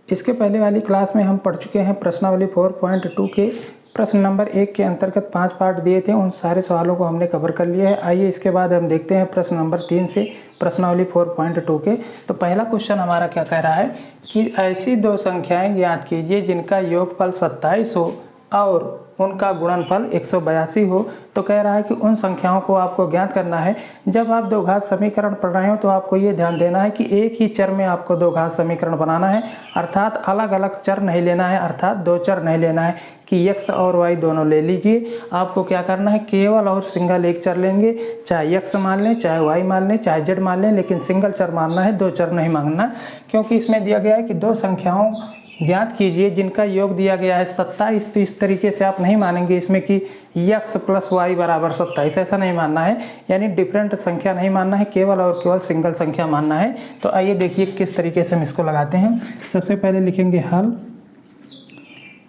इसके पहले वाली क्लास में हम पढ़ चुके हैं प्रश्नावली 4.2 के प्रश्न नंबर 1 के अंतर्गत 5 पार्ट दिए थे, उन सारे सवालों को हमने कवर कर लिया है। आइए इसके बाद हम देखते हैं प्रश्न नंबर 3 से प्रश्नावली 4.2 के। तो पहला क्वेश्चन हमारा क्या कह रहा है कि ऐसी दो संख्याएं ज्ञात कीजिए जिनका योगफल 27 हो और उनका गुणनफल 182 हो। तो कह रहा है कि उन संख्याओं को आपको ज्ञात करना है। जब आप दो घात समीकरण पढ़ रहे हो तो आपको ये ध्यान देना है कि एक ही चर में आपको दो घात समीकरण बनाना है, अर्थात अलग अलग चर नहीं लेना है, अर्थात दो चर नहीं लेना है कि x और y दोनों ले लीजिए। आपको क्या करना है, केवल और सिंगल एक चर लेंगे, चाहे x मान लें, चाहे y मान लें, चाहे z मान लें, लेकिन सिंगल चर मानना है, दो चर नहीं मांगना। क्योंकि इसमें दिया गया है कि दो संख्याओं ज्ञात कीजिए जिनका योग दिया गया है 27। तो इस तरीके से आप नहीं मानेंगे इसमें कि x + y = 27, ऐसा नहीं मानना है, यानी डिफरेंट संख्या नहीं मानना है, केवल और केवल सिंगल संख्या मानना है। तो आइए देखिए किस तरीके से हम इसको लगाते हैं। सबसे पहले लिखेंगे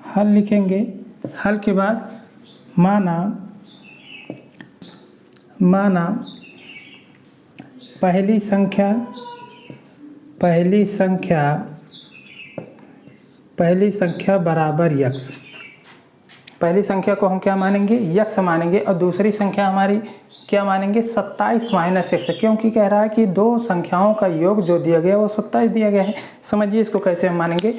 हल लिखेंगे। हल के बाद माना पहली संख्या बराबर x। पहली संख्या को हम क्या मानेंगे, x मानेंगे, और दूसरी संख्या हमारी क्या मानेंगे, 27 - x। क्योंकि कह रहा है कि दो संख्याओं का योग जो दिया गया है वो 27 दिया गया है। समझिए इसको कैसे हम मानेंगे।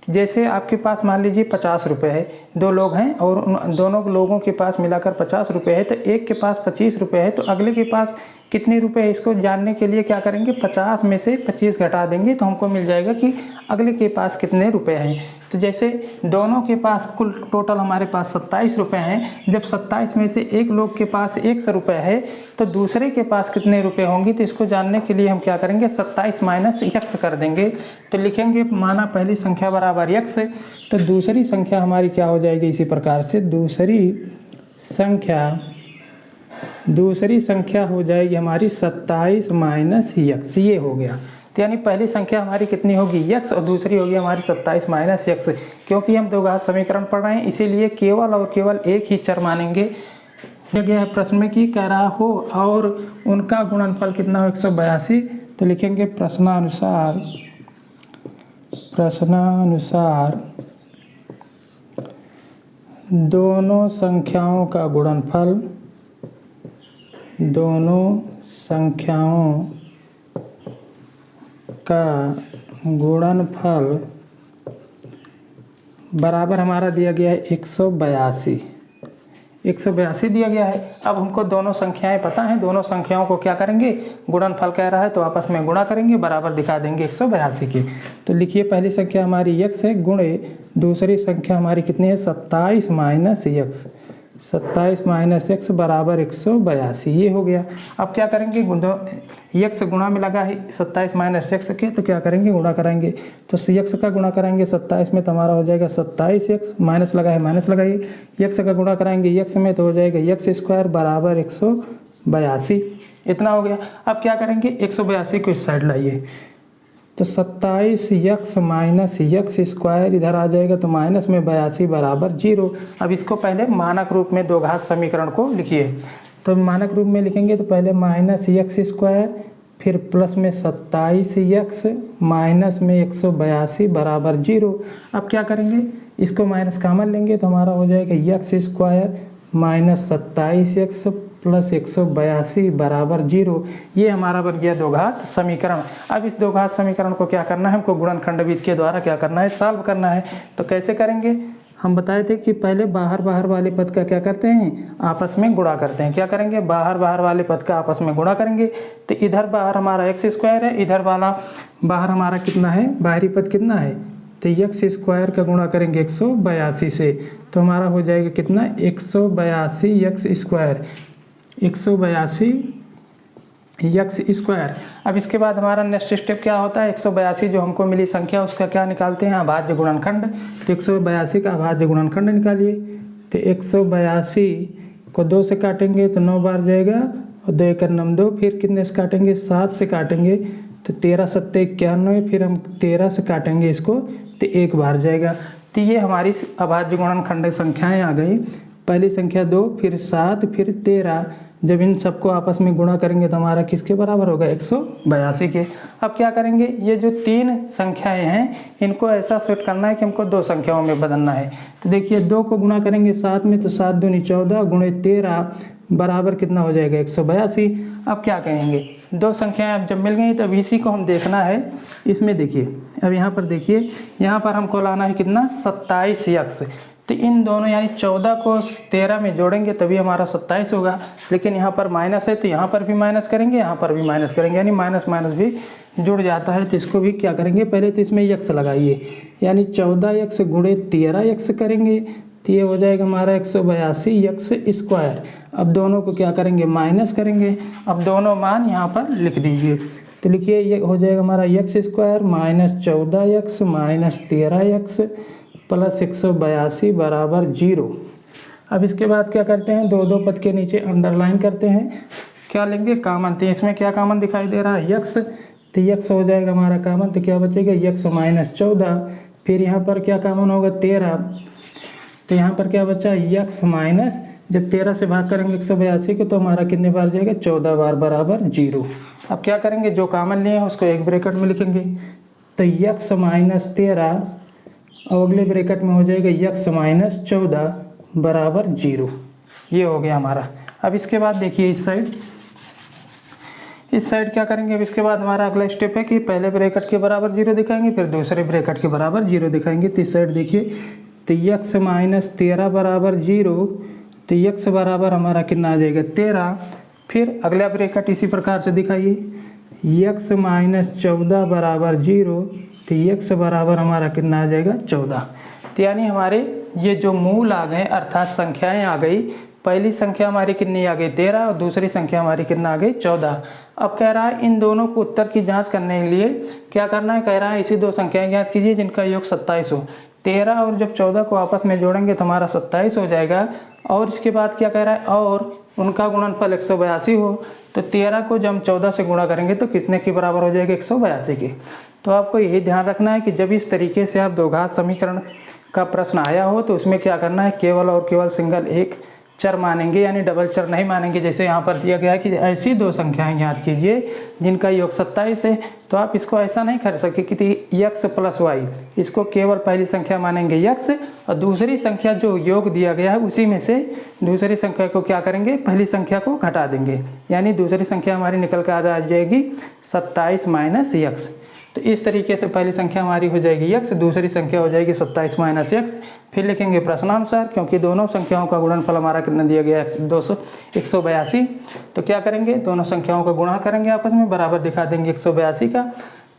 जैसे आपके पास मान लीजिए 50 रुपये है, दो लोग हैं और उन दोनों लोगों के पास मिलाकर 50 रुपये है, तो एक के पास 25 रुपये है, तो अगले के पास कितने रुपए है, इसको जानने के लिए क्या करेंगे, 50 में से 25 घटा देंगे तो हमको मिल जाएगा कि अगले के पास कितने रुपए हैं। तो जैसे दोनों के पास कुल टोटल हमारे पास 27 रुपये हैं, जब 27 में से एक लोग के पास 100 रुपये है तो दूसरे के पास कितने रुपए होंगे, तो इसको जानने के लिए हम क्या करेंगे, 27 - x कर देंगे। तो लिखेंगे माना पहली संख्या बराबर x, तो दूसरी संख्या हमारी क्या हो जाएगी, इसी प्रकार से दूसरी संख्या हो जाएगी हमारी 27 - x। ये हो गया। तो यानी पहली संख्या हमारी कितनी होगी, x, और दूसरी होगी हमारी 27 - x। क्योंकि हम दो घात समीकरण पढ़ रहे हैं इसीलिए केवल और केवल एक ही चर मानेंगे। दिया गया है प्रश्न में कि कह रहा हो और उनका गुणनफल कितना हो, 182। तो लिखेंगे प्रश्नानुसार दोनों संख्याओं का गुणनफल बराबर हमारा दिया गया है 182 दिया गया है। अब हमको दोनों संख्याएं पता हैं, दोनों संख्याओं को क्या करेंगे, गुणनफल कह रहा है तो आपस में गुणा करेंगे, बराबर दिखा देंगे 182 के। तो लिखिए पहली संख्या हमारी x है, गुणे दूसरी संख्या हमारी कितनी है, 27 - x। 27 - x बराबर 182। ये हो गया। अब क्या करेंगे, x गुणा में लगा है 27 - x के, तो क्या करेंगे, गुणा करेंगे। तो x का गुणा करेंगे 27 में तो हमारा हो जाएगा 27x, माइनस लगा है माइनस लगाइए, x का गुणा कराएंगे x में तो हो जाएगा x² बराबर 182। इतना हो गया। अब क्या करेंगे, 182 को इस साइड लाइए, तो 27x - x² इधर आ जाएगा, तो माइनस में 82 बराबर 0। अब इसको पहले मानक रूप में दो घात समीकरण को लिखिए। तो मानक रूप में लिखेंगे तो पहले -x², फिर प्लस में 27x माइनस में 182 बराबर 0। अब क्या करेंगे, इसको माइनस कॉमन लेंगे तो हमारा हो जाएगा x² - 27x + 182 बराबर 0। ये हमारा बन गया दो घात समीकरण। अब इस दो घात समीकरण को क्या करना है, हमको गुणनखंड विधि के द्वारा क्या करना है, सॉल्व करना है। तो कैसे करेंगे, हम बताए थे कि पहले बाहर वाले पद का क्या करते हैं, आपस में गुणा करते हैं। क्या करेंगे, बाहर वाले पद का आपस में गुणा करेंगे। तो इधर बाहर हमारा x² है, इधर वाला बाहर हमारा कितना है, बाहरी पद कितना है, तो x² का गुणा करेंगे 182 से, तो हमारा हो जाएगा कितना, 182x²। 182x²। अब इसके बाद हमारा नेक्स्ट स्टेप क्या होता है, 182 जो हमको मिली संख्या उसका क्या निकालते हैं, अभाज्य गुणनखंड। तो 182 का अभाज्य गुणनखंड निकालिए। तो 182 को 2 से काटेंगे तो 9 बार जाएगा, और 2 × 9 2, फिर कितने से काटेंगे, 7 से काटेंगे तो 13 × 7 = 91, फिर हम 13 से काटेंगे इसको तो 1 बार जाएगा। तो ये हमारी अभाज्य गुणनखंड संख्याएँ आ गई। पहली संख्या 2, फिर 7, फिर 13, जब इन सबको आपस में गुणा करेंगे तो हमारा किसके बराबर होगा 182 के। अब क्या करेंगे, ये जो 3 संख्याएं हैं इनको ऐसा सेट करना है कि हमको 2 संख्याओं में बदलना है। तो देखिए 2 को गुणा करेंगे 7 में तो 7 दूनी 14 गुणे 13 बराबर कितना हो जाएगा 182। अब क्या करेंगे, 2 संख्याएं अब जब मिल गई तब इसी को हम देखना है। इसमें देखिए अब यहाँ पर देखिए, यहाँ पर हमको लाना है कितना 27x। तो इन दोनों यानी 14 को 13 में जोड़ेंगे तभी हमारा 27 होगा। लेकिन यहाँ पर माइनस है तो यहाँ पर भी माइनस करेंगे, यहाँ पर भी माइनस करेंगे, यानी माइनस माइनस भी जुड़ जाता है। तो इसको भी क्या करेंगे, पहले तो इसमें x लगाइए, यानी 14x गुणे 13x करेंगे तो ये हो जाएगा हमारा 182x²। अब दोनों को क्या करेंगे, माइनस करेंगे। अब दोनों मान यहाँ पर लिख दीजिए। तो लिखिए ये हो जाएगा हमारा x² minus 14x minus 13x plus 182 बराबर 0। अब इसके बाद क्या करते हैं, 2 पद के नीचे अंडरलाइन करते हैं। क्या लेंगे, कॉमन। तो इसमें क्या कॉमन दिखाई दे रहा है, x। तो x हो जाएगा हमारा कॉमन, तो क्या बचेगा x माइनस 14। फिर यहाँ पर क्या कॉमन होगा 13, तो यहाँ पर क्या बचा x माइनस, जब 13 से भाग करेंगे 182 को तो हमारा कितने बार जाएगा 14 बार बराबर 0। अब क्या करेंगे, जो कॉमन लिए हैं उसको एक ब्रैकेट में लिखेंगे। तो x माइनस 13 और अगले ब्रैकेट में हो जाएगा x माइनस 14 बराबर 0। ये हो गया हमारा। अब इसके बाद देखिए इस साइड क्या करेंगे। अब इसके बाद हमारा अगला स्टेप है कि पहले ब्रैकेट के बराबर 0 दिखाएंगे, फिर दूसरे ब्रैकेट के बराबर 0 दिखाएंगे। तो इस साइड देखिए, तो x माइनस 13 बराबर 0, तो x बराबर हमारा कितना आ जाएगा 13। फिर अगला ब्रैकेट इसी प्रकार से दिखाइए, x माइनस 14 बराबर 0, तो x बराबर हमारा कितना आ जाएगा 14। तो यानी हमारे ये जो मूल आ गए अर्थात संख्याएं आ गई। पहली संख्या हमारी कितनी आ गई 13 और दूसरी संख्या हमारी कितना आ गई 14। अब कह रहा है इन दोनों को उत्तर की जांच करने के लिए क्या करना है, कह रहा है इसी 2 संख्याएं ज्ञात कीजिए जिनका योग 27 हो। 13 और जब 14 को आपस में जोड़ेंगे तो हमारा 27 हो जाएगा। और इसके बाद क्या कह रहा है, और उनका गुणनफल 182 हो। तो 13 को जब हम 14 से गुणा करेंगे तो कितने के बराबर हो जाएगा 182 के। तो आपको यही ध्यान रखना है कि जब इस तरीके से आप द्विघात समीकरण का प्रश्न आया हो तो उसमें क्या करना है, केवल और केवल सिंगल एक चर मानेंगे, यानी डबल चर नहीं मानेंगे। जैसे यहाँ पर दिया गया है कि ऐसी 2 संख्याएं याद कीजिए जिनका योग 27 है। तो आप इसको ऐसा नहीं कर सके कि x प्लस वाई, इसको केवल पहली संख्या मानेंगे x और दूसरी संख्या जो योग दिया गया है उसी में से दूसरी संख्या को क्या करेंगे, पहली संख्या को घटा देंगे। यानी दूसरी संख्या हमारी निकल कर आ जाएगी 27 माइनस x। तो इस तरीके से पहली संख्या हमारी हो जाएगी x, दूसरी संख्या हो जाएगी 27 माइनस x। फिर लिखेंगे प्रश्नानुसार, क्योंकि दोनों संख्याओं का गुणनफल हमारा कितना दिया गया है 182। तो क्या करेंगे, दोनों संख्याओं का गुणा करेंगे आपस में, बराबर दिखा देंगे 182 का।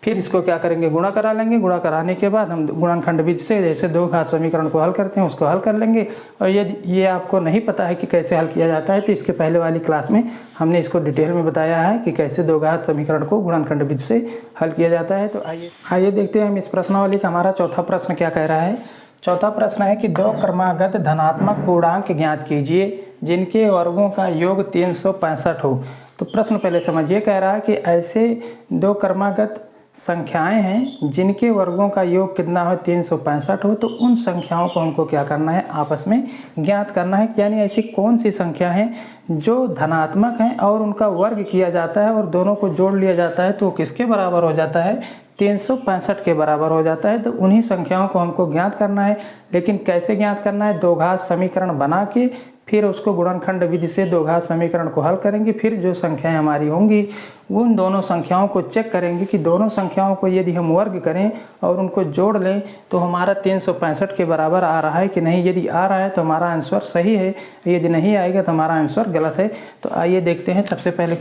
फिर इसको क्या करेंगे, गुणा करा लेंगे। गुणा कराने के बाद हम गुणनखंड विधि से जैसे 2 घात समीकरण को हल करते हैं उसको हल कर लेंगे। और यदि ये आपको नहीं पता है कि कैसे हल किया जाता है तो इसके पहले वाली क्लास में हमने इसको डिटेल में बताया है कि कैसे 2 घात समीकरण को गुणनखंड विधि से हल किया जाता है। तो आइए देखते हैं हम इस प्रश्नावली का हमारा चौथा प्रश्न क्या कह रहा है। चौथा प्रश्न है कि 2 क्रमागत धनात्मक पूर्णांक ज्ञात कीजिए जिनके वर्गों का योग 365 हो। तो प्रश्न पहले समझिए, कह रहा है कि ऐसे 2 क्रमागत संख्याएं हैं जिनके वर्गों का योग कितना हो 365 हो। तो उन संख्याओं को हमको क्या करना है, आपस में ज्ञात करना है। यानी ऐसी कौन सी संख्या है जो धनात्मक हैं और उनका वर्ग किया जाता है और दोनों को जोड़ लिया जाता है तो वो किसके बराबर हो जाता है, 365 के बराबर हो जाता है। तो उन्हीं संख्याओं को हमको ज्ञात करना है। लेकिन कैसे ज्ञात करना है, 2 घात समीकरण बना के फिर उसको गुणनखंड विधि से 2 घात समीकरण को हल करेंगे। फिर जो संख्याएं हमारी होंगी उन दोनों संख्याओं को चेक करेंगे कि दोनों संख्याओं को यदि हम वर्ग करें और उनको जोड़ लें तो हमारा 365 के बराबर आ रहा है कि नहीं। यदि आ रहा है तो हमारा आंसर सही है, यदि नहीं आएगा तो हमारा आंसर गलत है। तो आइए देखते हैं सबसे पहले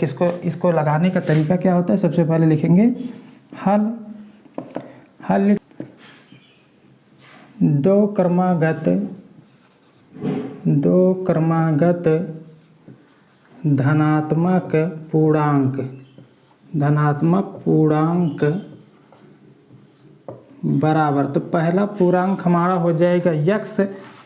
इसको लगाने का तरीका क्या होता है। सबसे पहले लिखेंगे हल 2 क्रमागत धनात्मक पूर्णांक बराबर। तो पहला पूर्णांक हमारा हो जाएगा x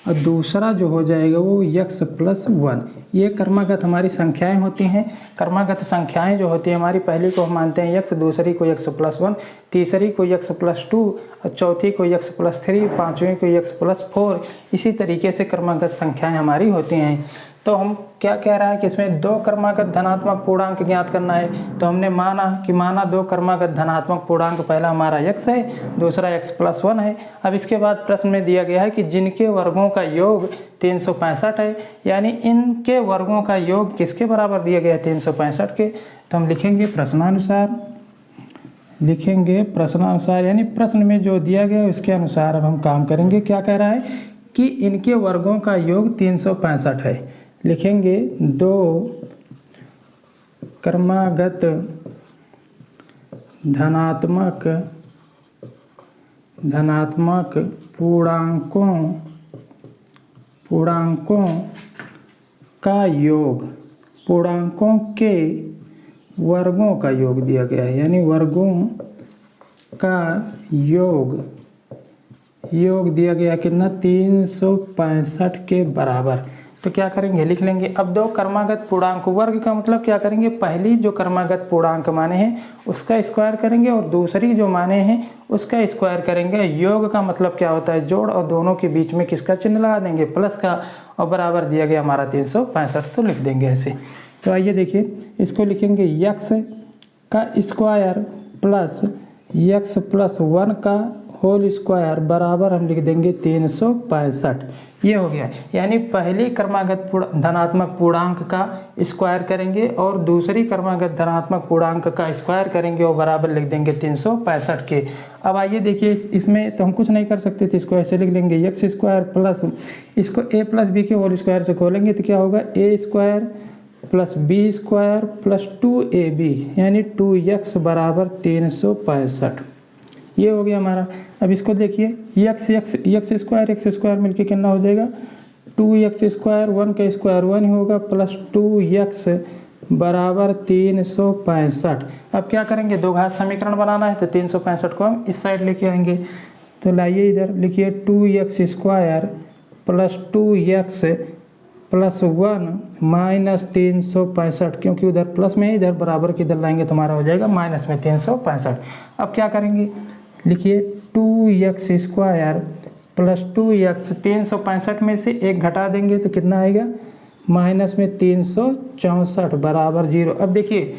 और दूसरा जो हो जाएगा वो x प्लस 1। ये क्रमागत हमारी संख्याएं होती हैं। क्रमागत संख्याएं जो होती हैं हमारी, पहली को हम मानते हैं x, दूसरी को x प्लस 1, तीसरी को x प्लस 2 और चौथी को x प्लस 3, पाँचवीं को x प्लस 4। इसी तरीके से क्रमागत संख्याएं हमारी होती हैं। तो तो हम क्या कह रहा है कि इसमें दो क्रमागत धनात्मक पूर्णांक ज्ञात करना है। तो हमने माना दो क्रमागत धनात्मक पूर्णांक, पहला हमारा x है, दूसरा x+1 है। अब इसके बाद प्रश्न में दिया गया है कि जिनके वर्गों का योग 365 है, यानी इनके वर्गों का योग किसके बराबर दिया गया है, 365 के। तो हम लिखेंगे प्रश्नानुसार, यानी प्रश्न में जो दिया गया है उसके अनुसार अब हम काम करेंगे। क्या कह रहा है कि इनके वर्गों का योग 365 है। लिखेंगे दो क्रमागत धनात्मक पूर्णांकों का योग, पूर्णांकों के वर्गों का योग दिया गया है, यानी वर्गों का योग दिया गया कितना, 365 के बराबर। तो क्या करेंगे, लिख लेंगे। अब दो क्रमागत पूर्णांक, वर्ग का मतलब क्या करेंगे, पहली जो क्रमागत पूर्णांक माने हैं उसका स्क्वायर करेंगे और दूसरी जो माने हैं उसका स्क्वायर करेंगे। योग का मतलब क्या होता है, जोड़, और दोनों के बीच में किसका चिन्ह लगा देंगे, प्लस का, और बराबर दिया गया हमारा 365, तो लिख देंगे ऐसे। तो आइए देखिए, इसको लिखेंगे x का स्क्वायर प्लस x+1 का होल स्क्वायर बराबर हम लिख देंगे 365। ये हो गया, यानी पहली क्रमागत धनात्मक पूर्णांक का स्क्वायर करेंगे और दूसरी क्रमागत धनात्मक पूर्णांक का स्क्वायर करेंगे और बराबर लिख देंगे 365 के। अब आइए देखिए, इसमें तो हम कुछ नहीं कर सकते थे, इसको ऐसे लिख लेंगे x² प्लस, इसको a+b के होल स्क्वायर से खोलेंगे तो क्या होगा, a² plus b² plus 2ab, यानी 2x बराबर 365। ये हो गया हमारा। अब इसको देखिए, x² मिलके कितना हो जाएगा, 2x², 1 का स्क्वायर 1 ही होगा, प्लस 2x बराबर 365। अब क्या करेंगे, दो घात समीकरण बनाना है, तो 365 को हम इस साइड लेके आएंगे। तो लाइए इधर लिखिए 2x² plus 2x plus 1 minus 365, क्योंकि उधर प्लस में इधर बराबर की इधर लाएंगे तो हमारा हो जाएगा माइनस में 365। अब क्या करेंगे, लिखिए 2x² प्लस 2x, 365 में से 1 घटा देंगे तो कितना आएगा, माइनस में 364 बराबर 0। अब देखिए,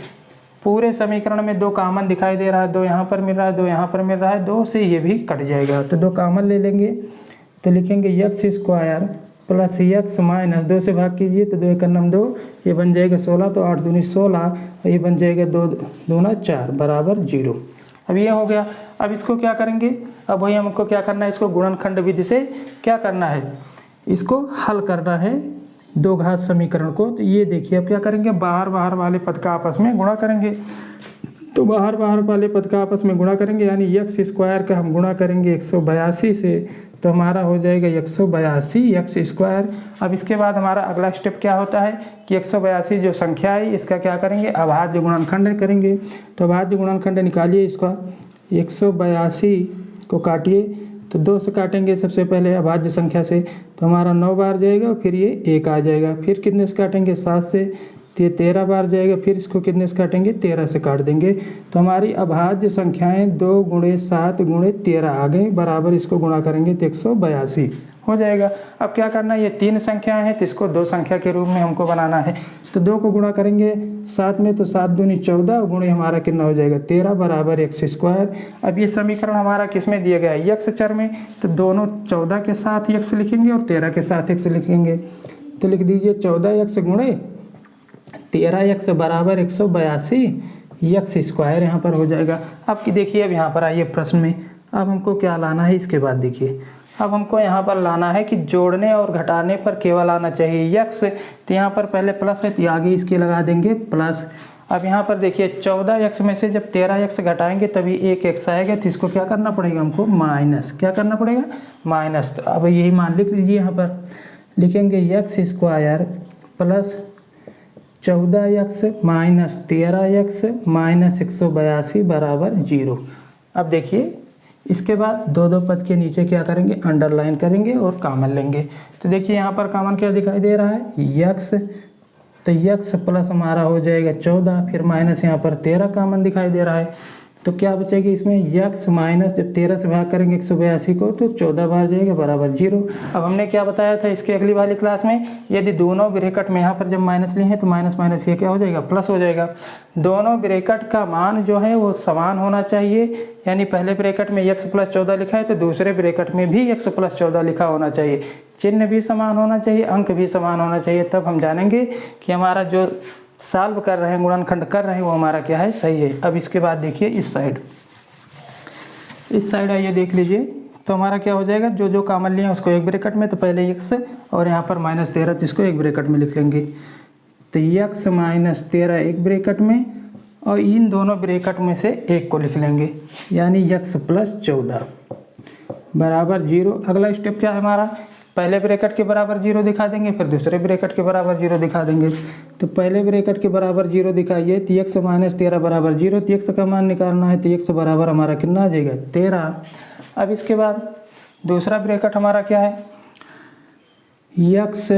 पूरे समीकरण में 2 कॉमन दिखाई दे रहा है, 2 यहाँ पर मिल रहा है, 2 यहाँ पर मिल रहा है, 2 से ये भी कट जाएगा, तो 2 कॉमन ले लेंगे। तो लिखेंगे x² प्लस x माइनस 2 से भाग कीजिए तो 2 × 2, ये बन जाएगा 16, तो 8 दूनी 16, और ये बन जाएगा 2 दूना 4 बराबर 0। अब ये हो गया। अब इसको क्या करेंगे, अब वही हमको क्या करना है, इसको गुणनखंड विधि से क्या करना है, इसको हल करना है दो घात समीकरण को। तो ये देखिए, अब क्या करेंगे, बाहर वाले पद का आपस में गुणा करेंगे। तो बाहर वाले पद का आपस में गुणा करेंगे, यानी x² का हम गुणा करेंगे 182 से, तो हमारा हो जाएगा 182 x²। अब इसके बाद हमारा अगला स्टेप क्या होता है कि 182 जो संख्या है इसका क्या करेंगे, अभाज्य गुणनखंड करेंगे। तो अभाज्य गुणनखंड निकालिए इसका, 182 को काटिए, तो 2 से काटेंगे सबसे पहले अभाज्य संख्या से, तो हमारा 9 बार जाएगा, फिर ये 1 आ जाएगा, फिर कितने से काटेंगे, 7 से, तो ये 13 बार जाएगा, फिर इसको कितने से काटेंगे, 13 से काट देंगे। तो हमारी अभाज्य संख्याएं 2 × 7 × 13 आ गई, बराबर इसको गुणा करेंगे तो 182 हो जाएगा। अब क्या करना है, ये 3 संख्याएं हैं तो इसको 2 संख्या के रूप में हमको बनाना है। तो 2 को गुणा करेंगे 7 में, तो 7 दूनी 14 गुणे हमारा कितना हो जाएगा, 13 बराबर x²। अब ये समीकरण हमारा किस में दिया गया है, x चर में, तो दोनों 14 के साथ x लिखेंगे और 13 के साथ x लिखेंगे। तो लिख दीजिए 14x गुणे 13x बराबर 182 x² यहाँ पर हो जाएगा। अब कि देखिए, अब यहाँ पर आइए प्रश्न में, अब हमको क्या लाना है, इसके बाद देखिए, अब हमको यहाँ पर लाना है कि जोड़ने और घटाने पर केवल आना चाहिए x। तो यहाँ पर पहले प्लस है तो आगे इसके लगा देंगे प्लस। अब यहाँ पर देखिए 14x में से जब 13x घटाएंगे तभी 1x आएगा, तो इसको क्या करना पड़ेगा हमको, माइनस। क्या करना पड़ेगा, माइनस। तो अब यही मान लिख लीजिए, यहाँ पर लिखेंगे x² plus 14x minus 13x minus 182 बराबर 0। अब देखिए, इसके बाद 2 पद के नीचे क्या करेंगे, अंडरलाइन करेंगे और कॉमन लेंगे। तो देखिए यहाँ पर कॉमन क्या दिखाई दे रहा है, x, तो x प्लस हमारा हो जाएगा 14, फिर माइनस यहाँ पर 13 कॉमन दिखाई दे रहा है। तो क्या बचेगी इसमें यक्स माइनस, जब 13 से भाग करेंगे 182 को तो 14 बार जाएगा बराबर 0। अब हमने क्या बताया था इसके अगली वाली क्लास में, यदि दोनों ब्रैकेट में यहाँ पर जब माइनस लिए हैं तो माइनस माइनस ये क्या हो जाएगा, प्लस हो जाएगा। दोनों ब्रैकेट का मान जो है वो समान होना चाहिए, यानी पहले ब्रैकेट में x + 14 लिखा है तो दूसरे ब्रैकेट में भी x + 14 लिखा होना चाहिए। चिन्ह भी समान होना चाहिए, अंक भी समान होना चाहिए, तब हम जानेंगे कि हमारा जो सॉल्व कर रहे हैं, गुणनखंड कर रहे हैं, वो हमारा क्या है, सही है। अब इसके बाद देखिए इस साइड आइए देख लीजिए, तो हमारा क्या हो जाएगा, जो जो कॉमन लिए हैं उसको एक ब्रैकेट में, तो पहले x और यहाँ पर -13 तो इसको एक ब्रैकेट में लिख लेंगे। तो x - 13 एक ब्रैकेट में और इन दोनों ब्रैकेट में से एक को लिख लेंगे, यानी x + 14 बराबर 0। अगला स्टेप क्या है हमारा, पहले ब्रैकेट के बराबर 0 दिखा देंगे, फिर दूसरे ब्रैकेट के बराबर 0 दिखा देंगे। तो पहले ब्रैकेट के बराबर 0 दिखाइए, तो x - 13 बराबर 0, तो x का मान निकालना है, तो x बराबर हमारा कितना आ जाएगा, 13। अब इसके बाद दूसरा ब्रैकेट हमारा क्या है, x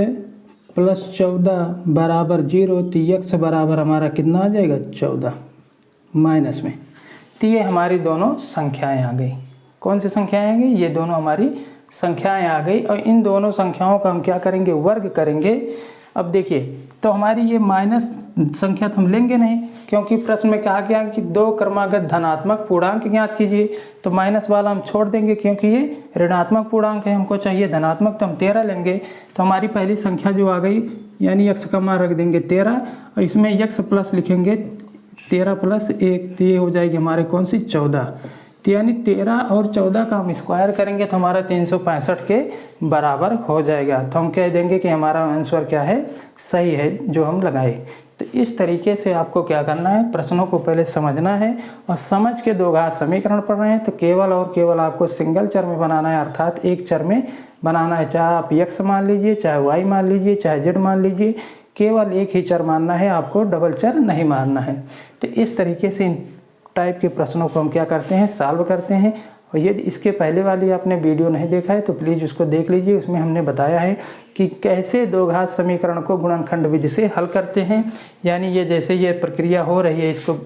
+ 14 बराबर 0, तो x बराबर हमारा कितना आ जाएगा, 14 माइनस में। तो ये हमारी दोनों संख्याएँ आ गई। कौन सी संख्याएँ आ गई, ये दोनों हमारी संख्याएं आ गई, और इन दोनों संख्याओं का हम क्या करेंगे, वर्ग करेंगे। अब देखिए, तो हमारी ये माइनस संख्या तो हम लेंगे नहीं, क्योंकि प्रश्न में कहा गया कि 2 क्रमागत धनात्मक पूर्णांक ज्ञात कीजिए, तो माइनस वाला हम छोड़ देंगे क्योंकि ये ऋणात्मक पूर्णांक है, हमको चाहिए धनात्मक, तो हम 13 लेंगे। तो हमारी पहली संख्या जो आ गई, यानी x का मान रख देंगे 13 और इसमें x प्लस लिखेंगे, 13 + 1, तो ये हो जाएगी हमारे कौन सी, 14। तो यानी 13 और 14 का हम स्क्वायर करेंगे तो हमारा 365 के बराबर हो जाएगा। तो हम कह देंगे कि हमारा आंसर क्या है, सही है जो हम लगाए। तो इस तरीके से आपको क्या करना है, प्रश्नों को पहले समझना है, और समझ के दो घात समीकरण पढ़ रहे हैं तो केवल और केवल आपको सिंगल चर में बनाना है, अर्थात एक चर में बनाना है। चाहे आप x मान लीजिए, चाहे y मान लीजिए, चाहे z मान लीजिए, केवल एक ही चर मानना है, आपको डबल चर नहीं मानना है। तो इस तरीके से इन टाइप के प्रश्नों को हम क्या करते हैं, सॉल्व करते हैं। और यदि इसके पहले वाली आपने वीडियो नहीं देखा है तो प्लीज़ उसको देख लीजिए, उसमें हमने बताया है कि कैसे दो घात समीकरण को गुणनखंड विधि से हल करते हैं। यानी ये जैसे ये प्रक्रिया हो रही है, इसको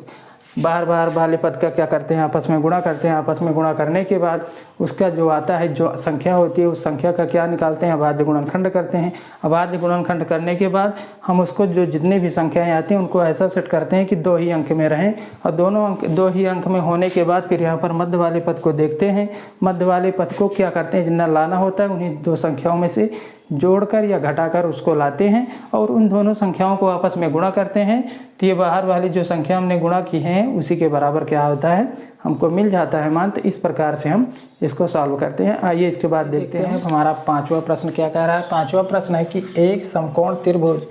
बार बार वाले पद का क्या करते हैं, आपस में गुणा करते हैं। आपस में गुणा करने के बाद उसका जो आता है, जो संख्या होती है, उस संख्या का क्या निकालते हैं, अभाज्य गुणनखंड करते हैं। अभाज्य गुणनखंड करने के बाद हम उसको जो जितनी भी संख्याएं आती हैं उनको ऐसा सेट करते हैं कि 2 ही अंक में रहें, और दोनों अंक 2 ही अंक में होने के बाद फिर यहाँ पर मध्य वाले पद को देखते हैं। मध्य वाले पद को क्या करते हैं, जितना लाना होता है उन्हीं 2 संख्याओं में से जोड़कर या घटाकर उसको लाते हैं और उन दोनों संख्याओं को आपस में गुणा करते हैं। तो ये बाहर वाली जो संख्या हमने गुणा की है उसी के बराबर क्या होता है, हमको मिल जाता है मान। तो इस प्रकार से हम इसको सॉल्व करते हैं। आइए इसके बाद देखते हैं हमारा 5वां प्रश्न क्या कह रहा है। 5वां प्रश्न है कि एक समकोण त्रिभुज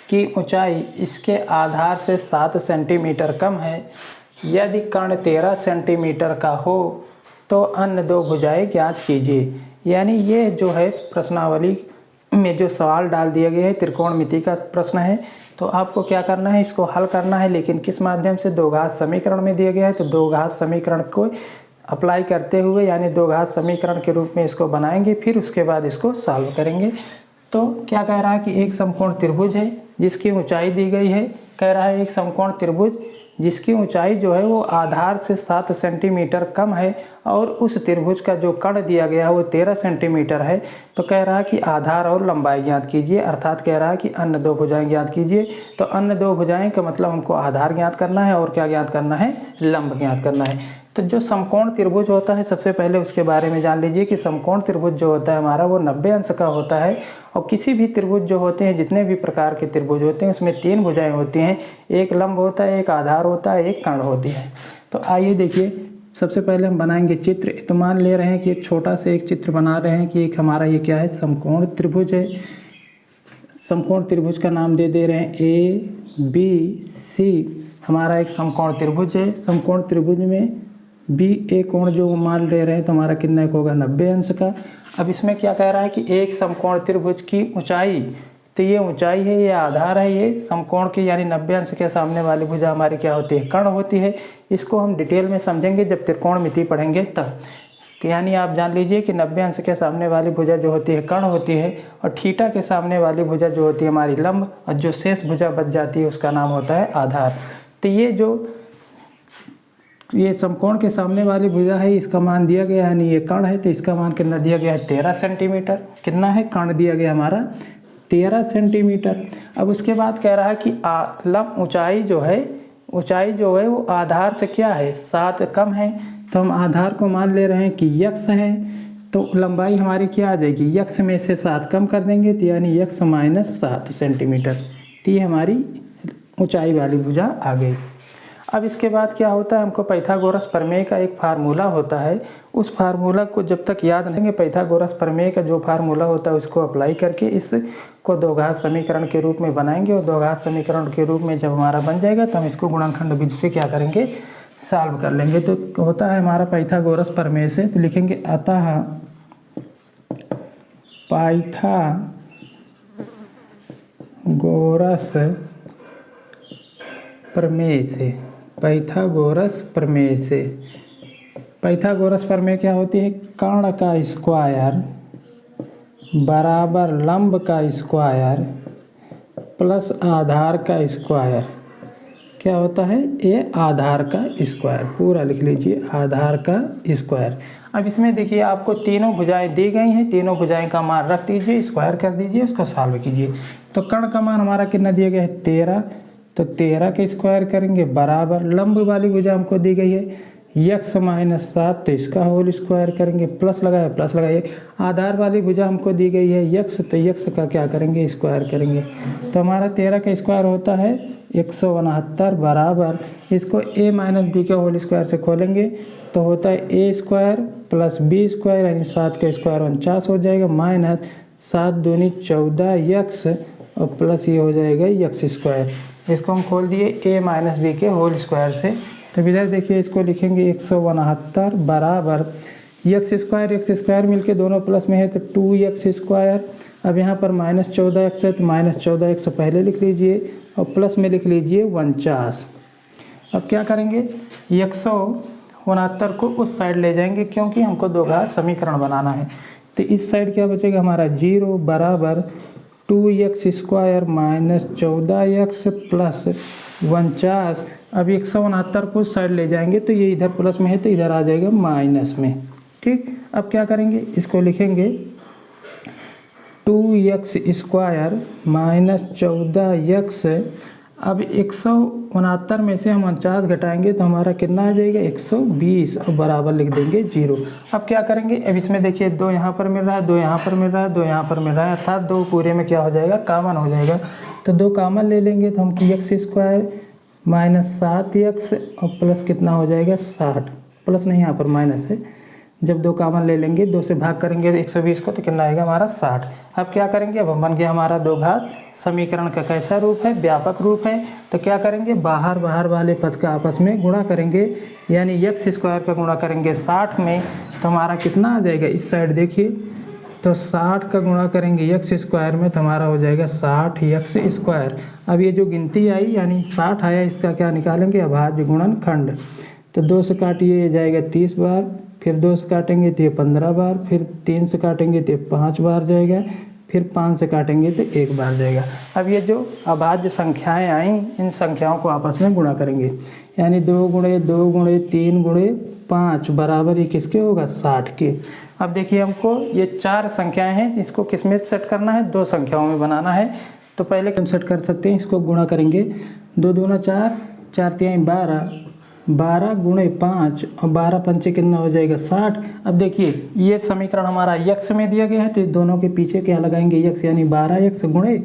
की ऊंचाई इसके आधार से 7 सेंटीमीटर कम है, यदि कर्ण 13 सेंटीमीटर का हो तो अन्य 2 भुजाएं ज्ञात कीजिए। यानी ये जो है प्रश्नावली में जो सवाल डाल दिया गया है, त्रिकोणमिति का प्रश्न है, तो आपको क्या करना है, इसको हल करना है, लेकिन किस माध्यम से, दो घात समीकरण में दिया गया है। तो दो घात समीकरण को अप्लाई करते हुए, यानी दो घात समीकरण के रूप में इसको बनाएंगे, फिर उसके बाद इसको सॉल्व करेंगे। तो क्या कह रहा है कि एक समकोण त्रिभुज है जिसकी ऊंचाई दी गई है, कह रहा है एक समकोण त्रिभुज जिसकी ऊंचाई जो है वो आधार से 7 सेंटीमीटर कम है, और उस त्रिभुज का जो कर्ण दिया गया है वो 13 सेंटीमीटर है। तो कह रहा है कि आधार और लंबाई ज्ञात कीजिए, अर्थात कह रहा है कि अन्य 2 भुजाएं ज्ञात कीजिए। तो अन्य 2 भुजाएं का मतलब हमको आधार ज्ञात करना है और क्या ज्ञात करना है, लंब ज्ञात करना है। तो जो समकोण त्रिभुज होता है, सबसे पहले उसके बारे में जान लीजिए कि समकोण त्रिभुज जो होता है हमारा वो 90 अंश का होता है। और किसी भी त्रिभुज जो होते हैं, जितने भी प्रकार के त्रिभुज होते हैं, उसमें 3 भुजाएं होती हैं, एक लंब होता है, एक आधार होता है, एक कर्ण होती है। तो आइए देखिए, सबसे पहले हम बनाएंगे चित्र। तो मान ले रहे हैं कि एक छोटा सा एक चित्र बना रहे हैं कि एक हमारा ये क्या है, समकोण त्रिभुज है। समकोण त्रिभुज का नाम दे रहे हैं ABC। हमारा एक समकोण त्रिभुज है। समकोण त्रिभुज में BA कोण जो मान ले रहे हैं तो हमारा कितना एक होगा, 90 अंश का। अब इसमें क्या कह रहा है कि एक समकोण त्रिभुज की ऊंचाई, तो ये ऊंचाई है, ये आधार है, ये समकोण की, यानी 90 अंश के सामने वाली भुजा हमारी क्या होती है, कर्ण होती है। इसको हम डिटेल में समझेंगे जब त्रिकोणमिति पढ़ेंगे तब। तो यानी आप जान लीजिए कि 90 अंश के सामने वाली भुजा जो होती है कर्ण होती है, और थीटा के सामने वाली भुजा जो होती है हमारी लंब, और जो शेष भुजा बच जाती है उसका नाम होता है आधार। तो ये जो ये समकोण के सामने वाली भुजा है, इसका मान दिया गया है, यानी ये कर्ण है तो इसका मान कितना दिया गया है 13 सेंटीमीटर। कितना है, कर्ण दिया गया हमारा 13 सेंटीमीटर। अब उसके बाद कह रहा है कि लंब ऊंचाई जो है वो आधार से क्या है 7 कम है, तो हम आधार को मान ले रहे हैं कि यक्स है, तो लंबाई हमारी क्या आ जाएगी, यक्स में से 7 कम कर देंगे तो यानी यक्स माइनस 7 सेंटीमीटर। तो ये हमारी ऊंचाई वाली भुजा आ गई। अब इसके बाद क्या होता है, हमको पाइथागोरस प्रमेय का एक फार्मूला होता है, उस फार्मूला को जब तक याद नहीं, पाइथागोरस प्रमेय का जो फार्मूला होता है उसको अप्लाई करके इसको द्विघात समीकरण के रूप में बनाएंगे, और द्विघात समीकरण के रूप में जब हमारा बन जाएगा तो हम इसको गुणनखंड विधि से क्या करेंगे, सॉल्व कर लेंगे। तो होता है हमारा पाइथागोरस प्रमेय से, तो लिखेंगे अतः पाइथागोरस प्रमेय से, पाइथागोरस प्रमेय से, पाइथागोरस प्रमेय क्या होती है, कर्ण का स्क्वायर बराबर लंब का स्क्वायर प्लस आधार का स्क्वायर। क्या होता है, ये आधार का स्क्वायर, पूरा लिख लीजिए आधार का स्क्वायर। अब इसमें देखिए आपको तीनों भुजाएं दी गई हैं, तीनों भुजाएं का मान रख दीजिए, स्क्वायर कर दीजिए, उसको सॉल्व कीजिए। तो कर्ण का मान हमारा कितना दिया गया है 13, तो 13 का स्क्वायर करेंगे बराबर लंब वाली भुजा हमको दी गई है यक्स माइनस 7, तो इसका होल स्क्वायर करेंगे, प्लस लगाइए, आधार वाली भुजा हमको दी गई है यक्स, तो यक्स का क्या करेंगे, स्क्वायर करेंगे। तो हमारा 13 का स्क्वायर होता है 169 बराबर, इसको a माइनस बी के होल स्क्वायर से खोलेंगे तो होता है a square plus B square, यानी 7 का स्क्वायर 49 हो जाएगा, माइनस 7 दूनी 14 यक्स और प्लस ये हो जाएगा यक्स स्क्वायर। इसको हम खोल दिए a माइनस बी के होल स्क्वायर से, तो इधर देखिए इसको लिखेंगे 169 बराबर यक्स स्क्वायर मिलके दोनों प्लस में है तो 2x स्क्वायर। अब यहाँ पर माइनस 14x है तो माइनस 14x पहले लिख लीजिए और प्लस में लिख लीजिए 49। अब क्या करेंगे, 169 को उस साइड ले जाएंगे क्योंकि हमको द्विघात समीकरण बनाना है, तो इस साइड क्या बचेगा हमारा 0 बराबर 2x square minus 14x plus 49। अब 169 को उस साइड ले जाएंगे तो ये इधर प्लस में है तो इधर आ जाएगा माइनस में। ठीक, अब क्या करेंगे, इसको लिखेंगे 2x स्क्वायर माइनस 14x। अब 169 में से हम 49 घटाएंगे तो हमारा कितना आ जाएगा 120 और बराबर लिख देंगे 0। अब क्या करेंगे, अब इसमें देखिए 2 यहाँ पर मिल रहा है, 2 यहाँ पर मिल रहा है, 2 यहाँ पर मिल रहा है, अर्थात 2 पूरे में क्या हो जाएगा, कॉमन हो जाएगा। तो 2 कॉमन ले लेंगे तो हम x स्क्वायर माइनस 7x और प्लस कितना हो जाएगा 60, प्लस नहीं यहाँ पर माइनस है। जब 2 कॉमन ले लेंगे, 2 से भाग करेंगे 120 को तो कितना आएगा हमारा 60। अब क्या करेंगे, अब बन गया हमारा द्विघात समीकरण का कैसा रूप है, व्यापक रूप है। तो क्या करेंगे, बाहर वाले पद का आपस में गुणा करेंगे, यानी x स्क्वायर का गुणा करेंगे 60 में तो हमारा कितना आ जाएगा, इस साइड देखिए तो 60 का गुणा करेंगे x स्क्वायर में तो हमारा हो जाएगा 60x स्क्वायर। अब ये जो गिनती आई यानी 60 आया, इसका क्या निकालेंगे, अभाज्य गुणनखंड। तो 2 से काटिए ये जाएगा 30 बार, फिर 2 से काटेंगे तो ये 15 बार, फिर 3 से काटेंगे तो ये 5 बार जाएगा, फिर 5 से काटेंगे तो 1 बार जाएगा। अब ये जो अभाज्य संख्याएं आई, इन संख्याओं को आपस में गुणा करेंगे, यानी 2 गुणे 2 गुणे 3 गुणे 5 बराबर ये किसके होगा 60 के। अब देखिए हमको ये 4 संख्याएं हैं, इसको किस में सेट करना है, 2 संख्याओं में बनाना है। तो पहले हम सेट कर सकते हैं, इसको गुणा करेंगे 2 दूना 4, 4 तिहाई 12, 12 गुणे 5 और 12 पंचे कितना हो जाएगा 60। अब देखिए ये समीकरण हमारा x में दिया गया है तो दोनों के पीछे क्या लगाएंगे x, यानी 12x गुणे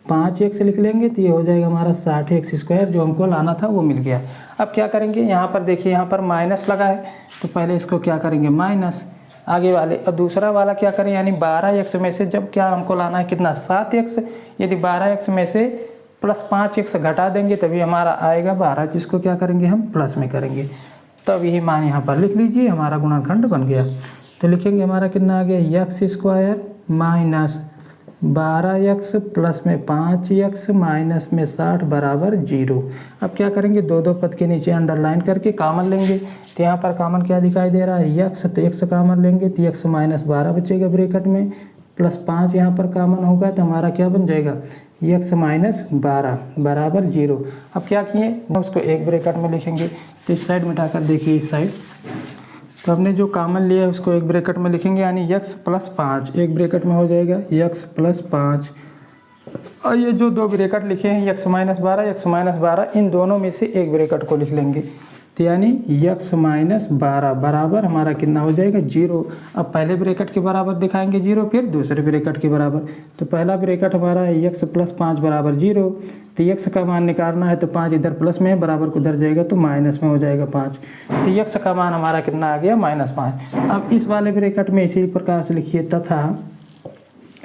5x लिख लेंगे तो ये हो जाएगा हमारा 60x स्क्वायर, जो हमको लाना था वो मिल गया। अब क्या करेंगे, यहाँ पर देखिए यहाँ पर माइनस लगा है तो पहले इसको क्या करेंगे माइनस आगे वाले, अब दूसरा वाला क्या करें, यानी 12x में से जब क्या हमको लाना है कितना 7x, यदि 12x में से प्लस 5x घटा देंगे तभी हमारा आएगा 12, जिसको क्या करेंगे हम प्लस में करेंगे। तब यही मान यहाँ पर लिख लीजिए, हमारा गुणनखंड बन गया। तो लिखेंगे हमारा कितना आ गया x square minus 12x plus में 5x माइनस में 60 बराबर 0। अब क्या करेंगे, 2 पद के नीचे अंडरलाइन करके कॉमन लेंगे, तो यहाँ पर कॉमन क्या दिखाई दे रहा है x, तो x कॉमन लेंगे तो x माइनस 12 बचेगा ब्रैकेट में, प्लस 5 यहाँ पर कॉमन होगा तो हमारा क्या बन जाएगा x माइनस 12 बराबर 0। अब क्या किए, उसको एक ब्रैकेट में लिखेंगे। तो इस साइड मिटाकर देखिए इस साइड, तो हमने जो कॉमन लिया है उसको एक ब्रैकेट में लिखेंगे, यानी x प्लस 5 एक ब्रैकेट में हो जाएगा x प्लस 5। और ये जो दो ब्रैकेट लिखे हैं x माइनस 12 इन दोनों में से एक ब्रैकेट को लिख लेंगे। तो यानी x माइनस 12 बराबर हमारा कितना हो जाएगा 0। अब पहले ब्रैकेट के बराबर दिखाएंगे 0, फिर दूसरे ब्रैकेट के बराबर। तो पहला ब्रैकेट हमारा है x प्लस 5 बराबर 0। तो x का मान निकालना है तो 5 इधर प्लस में है, बराबर को उधर जाएगा तो माइनस में हो जाएगा 5। तो x का मान हमारा कितना आ गया -5। अब इस वाले ब्रैकेट में इसी प्रकार से लिखिए, तथा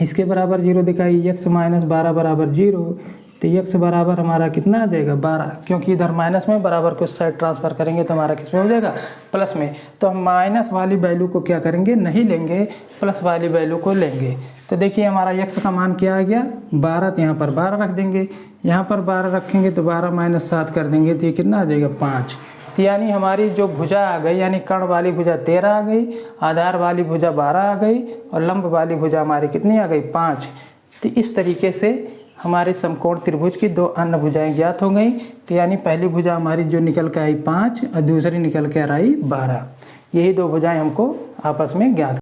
इसके बराबर 0 दिखाइए, x माइनस 12 बराबर 0। तो x बराबर हमारा कितना आ जाएगा 12, क्योंकि इधर माइनस में बराबर को इस साइड ट्रांसफ़र करेंगे तो हमारा किस में हो जाएगा प्लस में। तो हम माइनस वाली वैल्यू को क्या करेंगे, नहीं लेंगे, प्लस वाली वैल्यू को लेंगे। तो देखिए हमारा x का मान क्या आ गया 12, तो यहाँ पर 12 रख देंगे, यहाँ पर 12 रखेंगे तो 12 माइनस 7 कर देंगे तो ये कितना आ जाएगा 5। तो यानी हमारी जो भुजा आ गई, यानी कर्ण वाली भुजा 13 आ गई, आधार वाली भुजा 12 आ गई और लंब वाली भुजा हमारी कितनी आ गई 5। तो इस तरीके से हमारे समकोण त्रिभुज की दो अन्य भुजाएं ज्ञात हो गई। तो यानी पहली भुजा हमारी जो निकल के आई 5 और दूसरी निकल के आई 12, यही दो भुजाएं हमको आपस में ज्ञात